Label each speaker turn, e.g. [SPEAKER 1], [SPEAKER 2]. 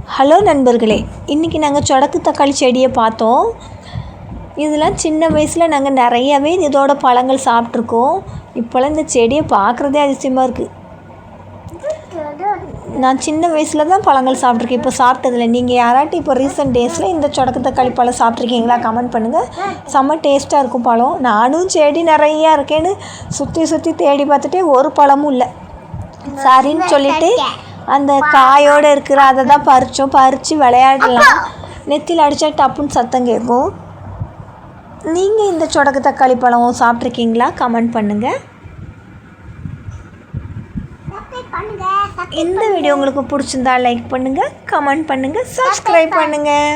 [SPEAKER 1] Hello நண்பர்களே, இன்றைக்கி நாங்கள் சொடக்கு தக்காளி செடியை பார்த்தோம். இதெல்லாம் சின்ன வயசில் நாங்கள் நிறையாவே இதோட பழங்கள் சாப்பிட்ருக்கோம். இப்போலாம் இந்த செடியை பார்க்குறதே அதிசயமாக இருக்குது. நான் சின்ன வயசில் தான் பழங்கள் சாப்பிட்ருக்கேன், இப்போ சாப்பிட்டதில்லை. நீங்கள் யாராட்டும் இப்போ ரீசெண்ட் டேஸில் இந்த சொடக்கு தக்காளி பழம் சாப்பிட்ருக்கீங்களா? கமெண்ட் பண்ணுங்கள். செம்ம டேஸ்ட்டாக இருக்கும் பழம். நானும் செடி நிறையா இருக்கேன்னு சுற்றி தேடி பார்த்துட்டே ஒரு பழமும் இல்லை. சரின்னு சொல்லிவிட்டு அந்த காயோடு இருக்கிற அதை தான் பறித்து விளையாடலாம். நெத்தியில் அடித்தா டப்புன்னு சத்தம் கேட்கும். நீங்கள் இந்த சொடக்கு தக்காளி பழம் சாப்பிட்ருக்கீங்களா? கமெண்ட் பண்ணுங்கள். இந்த வீடியோ உங்களுக்கு பிடிச்சிருந்தா லைக் பண்ணுங்கள், கமெண்ட் பண்ணுங்கள், சப்ஸ்கிரைப் பண்ணுங்கள்.